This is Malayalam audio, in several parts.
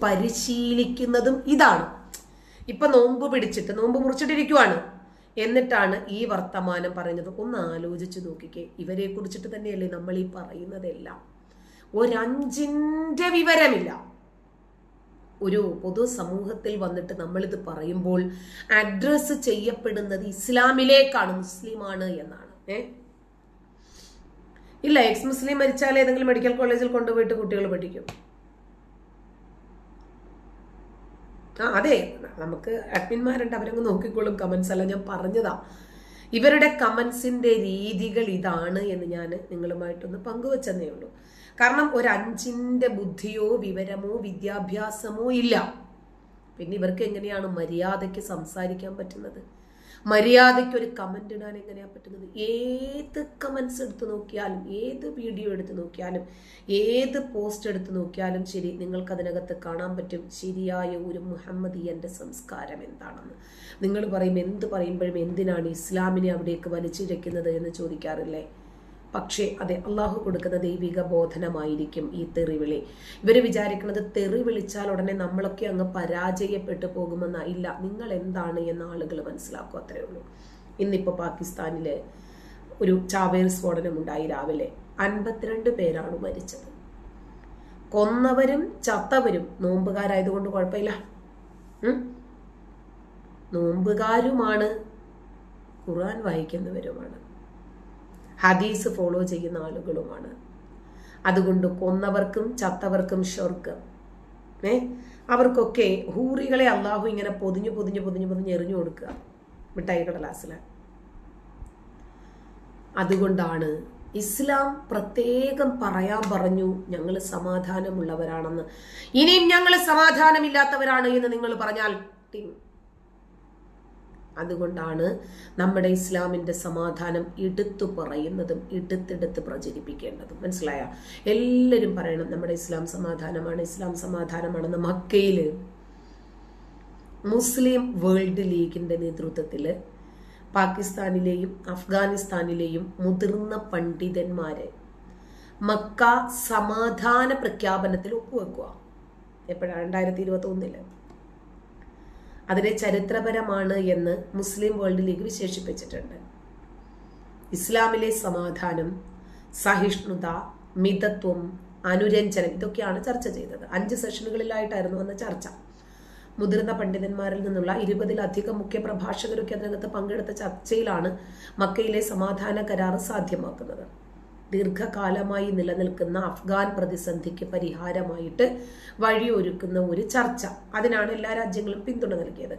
പരിശീലിക്കുന്നതും ഇതാണ്. ഇപ്പൊ നോമ്പ് പിടിച്ചിട്ട് നോമ്പ് മുറിച്ചിട്ടിരിക്കുവാണ്, എന്നിട്ടാണ് ഈ വർത്തമാനം പറയുന്നത്. ഒന്ന് ആലോചിച്ച് നോക്കിക്കേ, ഇവരെ കുറിച്ചിട്ട് തന്നെയല്ലേ നമ്മൾ ഈ പറയുന്നതെല്ലാം. ഒരഞ്ചിന്റെ വിവരമില്ല. ഒരു പൊതുസമൂഹത്തിൽ വന്നിട്ട് നമ്മളിത് പറയുമ്പോൾ അഡ്രസ് ചെയ്യപ്പെടുന്നത് ഇസ്ലാമിലേക്കാണ്, മുസ്ലിമാണ് എന്നാണ്. ഇല്ല, എക്സ് മുസ്ലിം മരിച്ചാൽ ഏതെങ്കിലും മെഡിക്കൽ കോളേജിൽ കൊണ്ടുപോയിട്ട് കുട്ടികൾ പഠിക്കും. അതെ, നമുക്ക് അഡ്മിന്മാരുണ്ട്, അവരങ്ങ് നോക്കിക്കോളും കമന്റ്സ്. അല്ല, ഞാൻ പറഞ്ഞതാ ഇവരുടെ കമന്റ്സിന്റെ രീതികൾ ഇതാണ് എന്ന് ഞാൻ നിങ്ങളുമായിട്ടൊന്ന് പങ്കുവെച്ചതേ ഉള്ളൂ. കാരണം ഒരു അഞ്ചിന്റെ ബുദ്ധിയോ വിവരമോ വിദ്യാഭ്യാസമോ ഇല്ല. പിന്നെ ഇവർക്ക് എങ്ങനെയാണ് മര്യാദയ്ക്ക് സംസാരിക്കാൻ പറ്റുന്നത്? മര്യാദയ്ക്ക് ഒരു കമന്റ് ഇടാൻ എങ്ങനെയാ പറ്റുന്നത്? ഏത് കമന്റ്സ് എടുത്ത് നോക്കിയാലും, ഏത് വീഡിയോ എടുത്ത് നോക്കിയാലും, ഏത് പോസ്റ്റ് എടുത്ത് നോക്കിയാലും ശരി, നിങ്ങൾക്ക് അതിനകത്ത് കാണാൻ പറ്റും ശരിയായ ഒരു മുഹമ്മദിയന്റെ സംസ്കാരം എന്താണെന്ന്. നിങ്ങൾ പറയും, എന്ത് പറയുമ്പോഴും എന്തിനാണ് ഇസ്ലാമിനെ അവിടേക്ക് വലിച്ചിഴക്കുന്നത് എന്ന് ചോദിക്കാറില്ലേ? പക്ഷേ അതെ, അള്ളാഹു കൊടുക്കുന്ന ദൈവിക ബോധനമായിരിക്കും ഈ തെറിവിളി. ഇവര് വിചാരിക്കുന്നത് തെറി വിളിച്ചാൽ ഉടനെ നമ്മളൊക്കെ അങ്ങ് പരാജയപ്പെട്ടു പോകുമെന്ന. ഇല്ല, നിങ്ങൾ എന്താണ് എന്ന് ആളുകൾ മനസ്സിലാക്കും, അത്രേ ഉള്ളൂ. ഇന്നിപ്പോ പാകിസ്ഥാനില് ഒരു ചാവേർ സ്ഫോടനം ഉണ്ടായി. രാവിലെ 52 പേരാണ് മരിച്ചത്. കൊന്നവരും ചത്തവരും നോമ്പുകാരായതുകൊണ്ട് കുഴപ്പമില്ല, നോമ്പുകാരുമാണ്, ഖുർആൻ വായിക്കുന്നവരുമാണ്, ഹദീസ് ഫോളോ ചെയ്യുന്ന ആളുകളുമാണ്. അതുകൊണ്ട് കൊന്നവർക്കും ചത്തവർക്കും സ്വർഗ്ഗം. അവർക്കൊക്കെ ഹൂറികളെ അള്ളാഹു ഇങ്ങനെ പൊതിഞ്ഞു പൊതിഞ്ഞു പൊതിഞ്ഞു പൊതിഞ്ഞ് എറിഞ്ഞു കൊടുക്കുക മിഠായി കടലാസില്. അതുകൊണ്ടാണ് ഇസ്ലാം പ്രത്യേകം പറയാൻ പറഞ്ഞു, ഞങ്ങൾ സമാധാനമുള്ളവരാണെന്ന്. ഇനിയും ഞങ്ങൾ സമാധാനമില്ലാത്തവരാണ് എന്ന് നിങ്ങൾ പറഞ്ഞാൽ അതുകൊണ്ടാണ് നമ്മുടെ ഇസ്ലാമിന്റെ സമാധാനം എടുത്തു പറയുന്നതും എടുത്തെടുത്ത് പ്രചരിപ്പിക്കേണ്ടതും. മനസ്സിലായ? എല്ലാവരും പറയണം നമ്മുടെ ഇസ്ലാം സമാധാനമാണ്, ഇസ്ലാം സമാധാനമാണെന്ന്. മക്കയില് മുസ്ലിം വേൾഡ് ലീഗിന്റെ നേതൃത്വത്തില് പാകിസ്ഥാനിലെയും അഫ്ഗാനിസ്ഥാനിലെയും മുതിർന്ന പണ്ഡിതന്മാരെ മക്ക സമാധാന പ്രഖ്യാപനത്തിൽ ഒപ്പുവെക്കുക. എപ്പോഴാണ്? 2021. അതിനെ ചരിത്രപരമാണ് എന്ന് മുസ്ലിം വേൾഡ് ലീഗ് വിശേഷിപ്പിച്ചിട്ടുണ്ട്. ഇസ്ലാമിലെ സമാധാനം, സഹിഷ്ണുത, മിതത്വം, അനുരഞ്ജനം, ഇതൊക്കെയാണ് ചർച്ച ചെയ്തത്. 5 സെഷനുകളിലായിട്ടായിരുന്നു അന്ന് ചർച്ച. മുതിർന്ന പണ്ഡിതന്മാരിൽ നിന്നുള്ള 20-ലധികം മുഖ്യ പ്രഭാഷകരൊക്കെ അതിനകത്ത് പങ്കെടുത്ത ചർച്ചയിലാണ് മക്കയിലെ സമാധാന കരാർ സാധ്യമാക്കുന്നത്. ദീർഘകാലമായി നിലനിൽക്കുന്ന അഫ്ഗാൻ പ്രതിസന്ധിക്ക് പരിഹാരമായിട്ട് വഴിയൊരുക്കുന്ന ഒരു ചർച്ച. അതിനാണ് എല്ലാ രാജ്യങ്ങളും പിന്തുണ നൽകിയത്.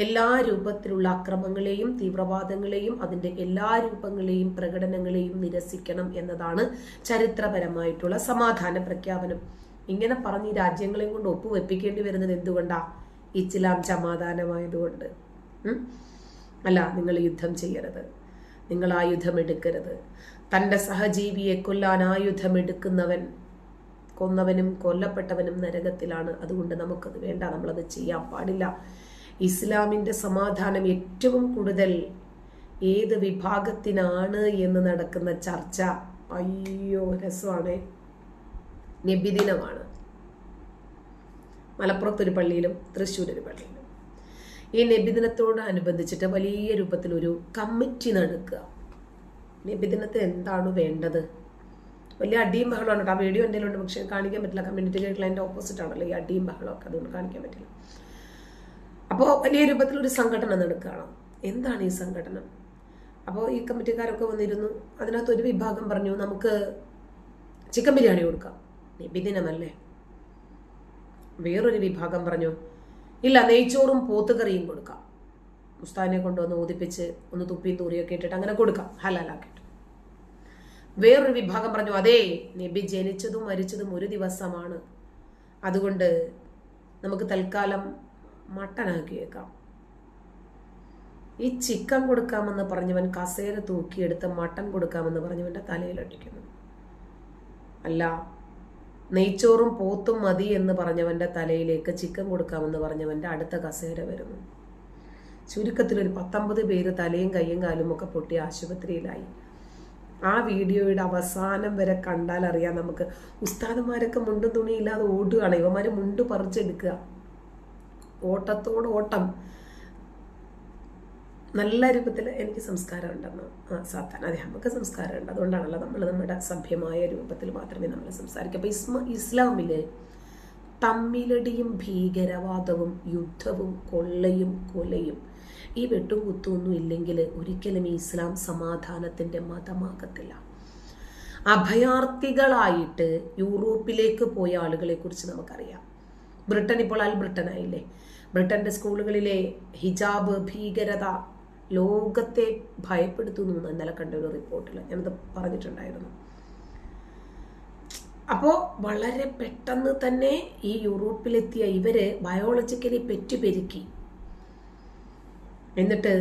എല്ലാ രൂപത്തിലുള്ള അക്രമങ്ങളെയും തീവ്രവാദങ്ങളെയും അതിന്റെ എല്ലാ രൂപങ്ങളെയും പ്രകടനങ്ങളെയും നിരസിക്കണം എന്നതാണ് ചരിത്രപരമായിട്ടുള്ള സമാധാന പ്രഖ്യാപനം. ഇങ്ങനെ പറഞ്ഞ് ഈ രാജ്യങ്ങളെയും കൊണ്ട് ഒപ്പുവെപ്പിക്കേണ്ടി വരുന്നത് എന്തുകൊണ്ടാ? ഇസ്ലാം സമാധാനമായതുകൊണ്ട്. അല്ല, നിങ്ങൾ യുദ്ധം ചെയ്യരുത്, നിങ്ങൾ ആയുധം എടുക്കരുത്. തൻ്റെ സഹജീവിയെ കൊല്ലാൻ ആയുധമെടുക്കുന്നവൻ, കൊന്നവനും കൊല്ലപ്പെട്ടവനും നരകത്തിലാണ്. അതുകൊണ്ട് നമുക്കത് വേണ്ട, നമ്മളത് ചെയ്യാൻ പാടില്ല. ഇസ്ലാമിൻ്റെ സമാധാനം ഏറ്റവും കൂടുതൽ ഏത് വിഭാഗത്തിനാണ് എന്ന് നടക്കുന്ന ചർച്ച, അയ്യോ രസമാണ്. നബിദിനമാണ്. മലപ്പുറത്തൊരു പള്ളിയിലും തൃശ്ശൂരൊരു പള്ളിയിലും ഈ നബിദിനത്തോടനുബന്ധിച്ചിട്ട് വലിയ രൂപത്തിലൊരു കമ്മിറ്റി നടക്കുക. നബിദിനത്തിന് എന്താണ് വേണ്ടത്? വലിയ അടിയും ബഹളമാണ്. ആ വീഡിയോ എന്തെങ്കിലും ഉണ്ട്, പക്ഷെ കാണിക്കാൻ പറ്റില്ല. കമ്മ്യൂണിറ്റി ഗൈഡ് ലൈൻ്റെ ഓപ്പോസിറ്റ് ആണല്ലോ ഈ അടിയും ബഹളമൊക്കെ, അതുകൊണ്ട് കാണിക്കാൻ പറ്റില്ല. അപ്പോൾ വലിയ രൂപത്തിലൊരു സംഘടന നടക്കുകയാണ്. എന്താണ് ഈ സംഘടന? അപ്പോൾ ഈ കമ്മിറ്റിക്കാരൊക്കെ വന്നിരുന്നു. അതിനകത്ത് ഒരു വിഭാഗം പറഞ്ഞു, നമുക്ക് ചിക്കൻ ബിരിയാണി കൊടുക്കാം, നബിദിനമല്ലേ. വേറൊരു വിഭാഗം പറഞ്ഞു, ഇല്ല, നെയ്ച്ചോറും പോത്തുകറിയും കൊടുക്കാം, ഉസ്താദിനെ കൊണ്ടുവന്ന് ഊതിപ്പിച്ച് ഒന്ന് തുപ്പിയും തൂറിയൊക്കെ ഇട്ടിട്ട് അങ്ങനെ കൊടുക്കാം, ഹലാലാക്കിയിട്ട്. വേറൊരു വിഭാഗം പറഞ്ഞു, അതേ, നബി ജനിച്ചതും മരിച്ചതും ഒരു ദിവസമാണ്, അതുകൊണ്ട് നമുക്ക് തൽക്കാലം മട്ടനാക്കി വെക്കാം. ഈ ചിക്കൻ കൊടുക്കാമെന്ന് പറഞ്ഞവൻ കസേര തൂക്കിയെടുത്ത് മട്ടൻ കൊടുക്കാമെന്ന് പറഞ്ഞവന്റെ തലയിലടിക്കുന്നു. അല്ല, നെയ്ച്ചോറും പോത്തും മതി എന്ന് പറഞ്ഞവന്റെ തലയിലേക്ക് ചിക്കൻ കൊടുക്കാമെന്ന് പറഞ്ഞവന്റെ അടുത്ത കസേര വരുന്നു. ചുരുക്കത്തിൽ ഒരു 19 പേര് തലയും കയ്യും കാലും ഒക്കെ പൊട്ടി ആശുപത്രിയിലായി. ആ വീഡിയോയുടെ അവസാനം വരെ കണ്ടാൽ അറിയാം നമുക്ക്. ഉസ്താദന്മാരൊക്കെ മുണ്ടും തുണിയില്ലാതെ ഓടുകയാണ്, ഇവന്മാർ മുണ്ട് പറിച്ചെടുക്കുക, ഓട്ടത്തോട് ഓട്ടം. നല്ല രൂപത്തിൽ എനിക്ക് സംസ്കാരം ഉണ്ടെന്ന് സാത്താൻ, അതെ നമുക്ക് സംസ്കാരം ഉണ്ട്, അതുകൊണ്ടാണല്ലോ നമ്മൾ നമ്മുടെ സഭ്യമായ രൂപത്തിൽ മാത്രമേ നമ്മൾ സംസാരിക്കൂ. അപ്പം ഇസ്ലാമില് തമ്മിലടിയും ഭീകരവാദവും യുദ്ധവും കൊള്ളയും കൊലയും ഈ വെട്ടും കുത്തുമൊന്നും ഇല്ലെങ്കിൽ ഒരിക്കലും ഇസ്ലാം സമാധാനത്തിൻ്റെ മതമാകത്തില്ല. അഭയാർത്ഥികളായിട്ട് യൂറോപ്പിലേക്ക് പോയ ആളുകളെ കുറിച്ച് നമുക്കറിയാം. ബ്രിട്ടൻ ഇപ്പോൾ ബ്രിട്ടനായില്ലേ. ബ്രിട്ടന്റെ സ്കൂളുകളിലെ ഹിജാബ് ഭീകരത ലോകത്തെ ഭയപ്പെടുത്തുന്നു ഇന്നലെ കണ്ട ഒരു റിപ്പോർട്ടിൽ ഞാനത് പറഞ്ഞിട്ടുണ്ടായിരുന്നു. അപ്പോൾ വളരെ പെട്ടെന്ന് തന്നെ ഈ യൂറോപ്പിലെത്തിയ ഇവര് ബയോളജിക്കലി പെറ്റുപെരുക്കി, എന്നിട്ട്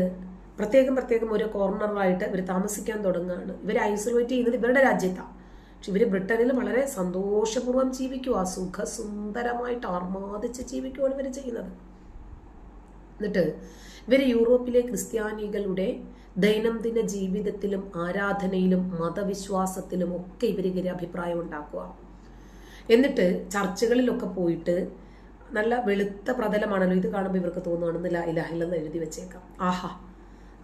പ്രത്യേകം ഒരു കോർണറായിട്ട് ഇവർ താമസിക്കാൻ തുടങ്ങുകയാണ്. ഇവർ ഐസൊലേറ്റ് ചെയ്യുന്നത് ഇവരുടെ രാജ്യത്താണ്. പക്ഷെ ഇവർ ബ്രിട്ടനിൽ വളരെ സന്തോഷപൂർവ്വം ജീവിക്കുക, സുഖസുന്ദരമായിട്ട് ആർമാദിച്ച് ജീവിക്കുകയാണ് ഇവർ ചെയ്യുന്നത്. എന്നിട്ട് ഇവർ യൂറോപ്പിലെ ക്രിസ്ത്യാനികളുടെ ദൈനംദിന ജീവിതത്തിലും ആരാധനയിലും മതവിശ്വാസത്തിലും ഒക്കെ ഇവർ അഭിപ്രായം ഉണ്ടാക്കുക. എന്നിട്ട് ചർച്ചുകളിലൊക്കെ പോയിട്ട്, നല്ല വെളുത്ത പ്രതലമാണല്ലോ ഇത് കാണുമ്പോൾ ഇവർക്ക് തോന്നുകയാണെന്ന് ലാ ഇലാഹ ഇല്ലല്ലാഹ് എഴുതി വെച്ചേക്കാം. ആഹാ,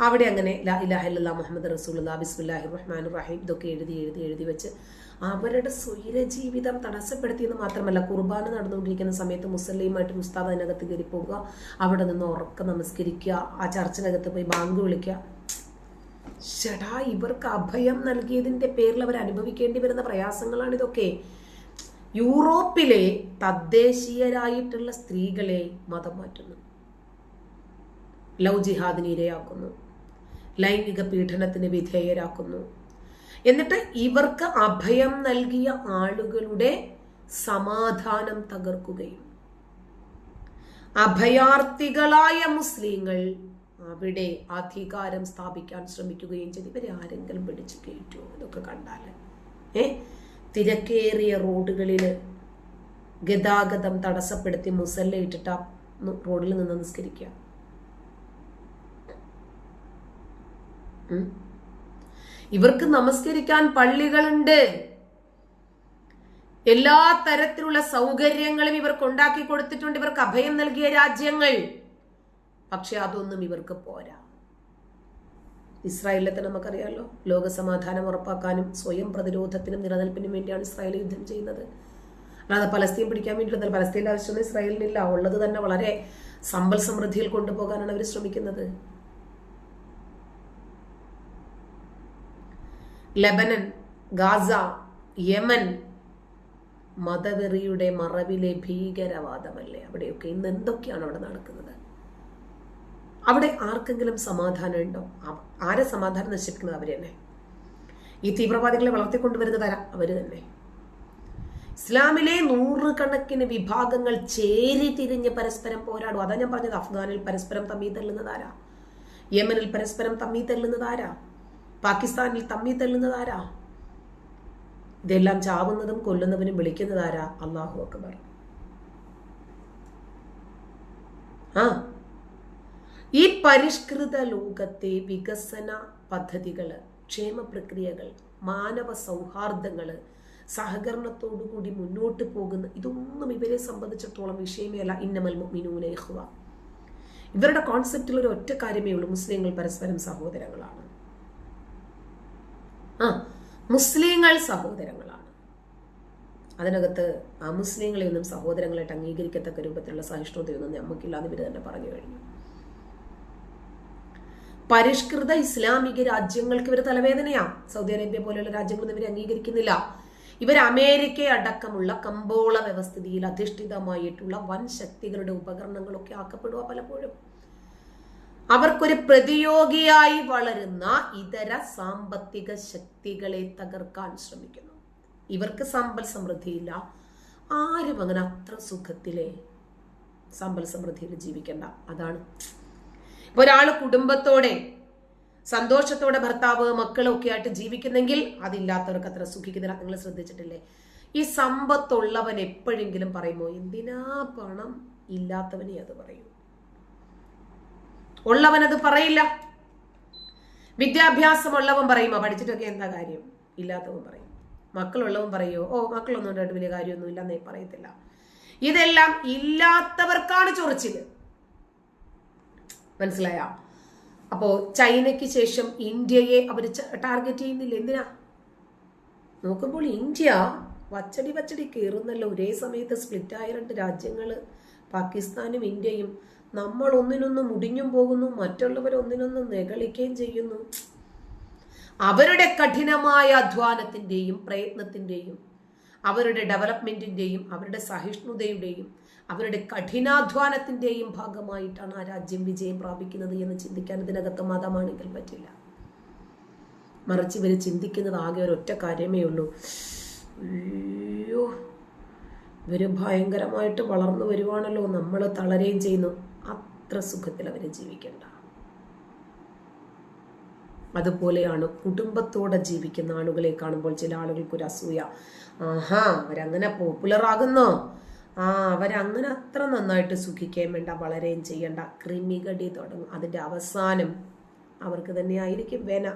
അവിടെ അങ്ങനെ ലാ ഇലാഹ ഇല്ലല്ലാഹ് മുഹമ്മദ് റസൂലുള്ളാഹി ബിസ്മില്ലാഹിർ റഹ്മാനിർ റഹീം ഇതൊക്കെ എഴുതി വെച്ച് അവരുടെ സ്വൈര ജീവിതം തടസ്സപ്പെടുത്തിയെന്ന് മാത്രമല്ല, കുർബാന നടന്നുകൊണ്ടിരിക്കുന്ന സമയത്ത് മുസല്ലയുമായിട്ട് ഉസ്താദ് അതിനകത്ത് കയറി പോവുക, അവിടെ നിന്ന് ഉറക്കം നമസ്കരിക്കുക, ആ ചർച്ചിനകത്ത് പോയി ബാങ്ക് വിളിക്കുക. ഷടാ, ഇവർക്ക് അഭയം നൽകിയതിന്റെ പേരിൽ അവർ അനുഭവിക്കേണ്ടി വരുന്ന പ്രയാസങ്ങളാണ് ഇതൊക്കെ. യൂറോപ്പിലെ തദ്ദേശീയരായിട്ടുള്ള സ്ത്രീകളെ മതം മാറ്റുന്നു, ലവ് ജിഹാദിന് ഇരയാക്കുന്നു, ലൈംഗിക പീഡനത്തിന് വിധേയരാക്കുന്നു. എന്നിട്ട് ഇവർക്ക് അഭയം നൽകിയ ആളുകളുടെ സമാധാനം തകർക്കുകയും അഭയാർത്ഥികളായ മുസ്ലിങ്ങൾ അവിടെ അധികാരം സ്ഥാപിക്കാൻ ശ്രമിക്കുകയും ചെയ്തു. ഇവരെ ആരെങ്കിലും പിടിച്ചു കയറ്റുമോ? ഇതൊക്കെ കണ്ടാല് തിരക്കേറിയ റോഡുകളിൽ ഗതാഗതം തടസ്സപ്പെടുത്തി മുസല്ല ഇട്ടിട്ട് റോഡിൽ നിന്ന് നിസ്കരിക്കുക. ഇവർക്ക് നമസ്കരിക്കാൻ പള്ളികളുണ്ട്, എല്ലാ തരത്തിലുള്ള സൗകര്യങ്ങളും ഇവർക്ക് ഉണ്ടാക്കി കൊടുത്തിട്ടുണ്ട്, ഇവർക്ക് അഭയം നൽകിയ രാജ്യങ്ങൾ. പക്ഷെ അതൊന്നും ഇവർക്ക് പോരാ. ഇസ്രായേലിലെ തന്നെ നമുക്കറിയാമല്ലോ, ലോകസമാധാനം ഉറപ്പാക്കാനും സ്വയം പ്രതിരോധത്തിനും നിലനിൽപ്പിനും വേണ്ടിയാണ് ഇസ്രായേൽ യുദ്ധം ചെയ്യുന്നത്. അല്ലാതെ പലസ്തീൻ പിടിക്കാൻ വേണ്ടിയിട്ടല്ല. പലസ്തീൻ്റെ ആവശ്യമൊന്നും ഇസ്രായേലിനില്ല, ഉള്ളത് തന്നെ വളരെ സമ്പൽ സമൃദ്ധിയിൽ കൊണ്ടുപോകാനാണ് അവർ ശ്രമിക്കുന്നത്. ലെബനൻ, ഗാസ, യമൻ മതവെറിയുടെ മറവിലെ ഭീകരവാദമല്ലേ അവിടെയൊക്കെ? ഇന്ന് എന്തൊക്കെയാണ് അവിടെ നടക്കുന്നത്? അവിടെ ആർക്കെങ്കിലും സമാധാനം ഉണ്ടോ? ആരെ സമാധാനം നശിപ്പിക്കുന്നത്? അവർ തന്നെ. ഈ തീവ്രവാദികളെ വളർത്തിക്കൊണ്ടുവരുന്നതാരാ? അവർ തന്നെ. ഇസ്ലാമിലെ നൂറുകണക്കിന് വിഭാഗങ്ങൾ ചേരി തിരിഞ്ഞ് പരസ്പരം പോരാടും. അതാ ഞാൻ പറഞ്ഞത്, അഫ്ഗാനിൽ പരസ്പരം തമ്മി തല്ലുന്നതാരാ? യമനിൽ പരസ്പരം തമ്മി തല്ലുന്നതാരാ? പാകിസ്ഥാനിൽ തമ്മി തല്ലുന്നതാരാ? ഇതെല്ലാം ചാവുന്നതും കൊല്ലുന്നവനും വിളിക്കുന്നതാരാ? അല്ലാഹു അക്ബർ. ഈ പരിഷ്കൃത ലോകത്തെ വികസന പദ്ധതികള്, ക്ഷേമ പ്രക്രിയകൾ, മാനവ സൗഹാർദ്ദങ്ങള്, സഹകരണത്തോടുകൂടി മുന്നോട്ട് പോകുന്ന ഇതൊന്നും ഇവരെ സംബന്ധിച്ചിടത്തോളം വിഷയമേ അല്ല. ഇന്നമൽ മുഅ്മിനൂന ഇഖ്വ. ഇവരുടെ കോൺസെപ്റ്റിൽ ഒരു ഒറ്റ കാര്യമേ ഉള്ളൂ, മുസ്ലിങ്ങൾ പരസ്പരം സഹോദരങ്ങളാണ്. മുസ്ലിങ്ങൾ സഹോദരങ്ങളാണ്. അതിനകത്ത് അമുസ്ലിങ്ങളെയൊന്നും സഹോദരങ്ങളായിട്ട് അംഗീകരിക്കത്തക്ക രൂപത്തിലുള്ള സഹിഷ്ണുതയൊന്നും നമുക്കില്ലാന്ന് ഇവർ തന്നെ പറഞ്ഞു കഴിഞ്ഞു. പരിഷ്കൃത ഇസ്ലാമിക രാജ്യങ്ങൾക്ക് ഇവർ തലവേദനയാ. സൗദി അറേബ്യ പോലെയുള്ള രാജ്യങ്ങളൊന്നും ഇവർ അംഗീകരിക്കുന്നില്ല. ഇവർ അമേരിക്ക അടക്കമുള്ള കമ്പോള വ്യവസ്ഥിതിയിൽ അധിഷ്ഠിതമായിട്ടുള്ള വൻ ശക്തികളുടെ ഉപകരണങ്ങളൊക്കെ ആക്കപ്പെടുക പലപ്പോഴും. അവർക്കൊരു പ്രതിയോഗിയായി വളരുന്ന ഇതര സാമ്പത്തിക ശക്തികളെ തകർക്കാൻ ശ്രമിക്കുന്നു. ഇവർക്ക് സമ്പൽ സമൃദ്ധിയില്ല. ആരും അങ്ങനെ അത്ര സുഖത്തിലെ സമ്പൽ സമൃദ്ധിയിൽ ജീവിക്കണ്ട. അതാണ് ഇപ്പൊ ഒരാൾ കുടുംബത്തോടെ സന്തോഷത്തോടെ ഭർത്താവ് മക്കളൊക്കെ ആയിട്ട് ജീവിക്കുന്നെങ്കിൽ അതില്ലാത്തവർക്ക് അത്ര സുഖിക്കുന്നില്ല. നിങ്ങൾ ശ്രദ്ധിച്ചിട്ടില്ലേ? ഈ സമ്പത്തുള്ളവൻ എപ്പോഴെങ്കിലും പറയുമോ എന്തിനാ പണം? ഇല്ലാത്തവനെ അത് പറയൂ. ഉള്ളവനത് പറയില്ല. വിദ്യാഭ്യാസമുള്ളവൻ പറയുമോ പഠിച്ചിട്ടൊക്കെ എന്താ കാര്യം, ഇല്ലാത്തവൻ പറയും. മക്കളുള്ളവൻ പറയോ, ഓ മക്കളൊന്നും ഉണ്ടായിട്ട് വലിയ കാര്യമൊന്നും ഇല്ലെന്നേ പറയത്തില്ല. ഇതെല്ലാം ഇല്ലാത്തവർക്കാണ് ചൊറിച്ചില്, മനസ്സിലായ? അപ്പോ ചൈനയ്ക്ക് ശേഷം ഇന്ത്യയെ അവർ ടാർഗറ്റ് ചെയ്യുന്നില്ല. എന്തിനാ? നോക്കുമ്പോൾ ഇന്ത്യ വച്ചടി കയറുന്നല്ലോ. ഒരേ സമയത്ത് സ്പ്ലിറ്റായ 2 രാജ്യങ്ങള്, പാകിസ്ഥാനും ഇന്ത്യയും. നമ്മൾ ഒന്നിനൊന്ന് മുടിഞ്ഞും പോകുന്നു, മറ്റുള്ളവർ ഒന്നിനൊന്ന് നെകളിക്കുകയും ചെയ്യുന്നു. അവരുടെ കഠിനമായ അധ്വാനത്തിന്റെയും പ്രയത്നത്തിന്റെയും അവരുടെ ഡെവലപ്മെന്റിന്റെയും അവരുടെ സഹിഷ്ണുതയുടെയും അവരുടെ കഠിനാധ്വാനത്തിന്റെയും ഭാഗമായിട്ടാണ് ആ രാജ്യം വിജയം പ്രാപിക്കുന്നത് എന്ന് ചിന്തിക്കാൻ ഇതിനകത്ത് മതമാണെങ്കിൽ പറ്റില്ല. മറിച്ച് ഇവർ ചിന്തിക്കുന്നത് ആകെ ഒരൊറ്റ കാര്യമേ ഉള്ളൂ, അയ്യോ ഇവര് ഭയങ്കരമായിട്ട് വളർന്നു വരുവാണല്ലോ, നമ്മൾ തളരുകയും ചെയ്യുന്നു. അത്ര സുഖത്തിൽ അവര് ജീവിക്കണ്ട. അതുപോലെയാണ് കുടുംബത്തോടെ ജീവിക്കുന്ന ആളുകളെ കാണുമ്പോൾ ചില ആളുകൾക്കൊരു അസൂയ. ആഹാ അവരങ്ങനെ പോപ്പുലർ ആകുന്നോ, അവരങ്ങനെ അത്ര നന്നായിട്ട് സുഖിക്കുകയും വേണ്ട, വളരെയും ചെയ്യണ്ട. ക്രിമികടി തുടങ്ങും. അതിന്റെ അവസാനം അവർക്ക് തന്നെ ആയിരിക്കും വേന.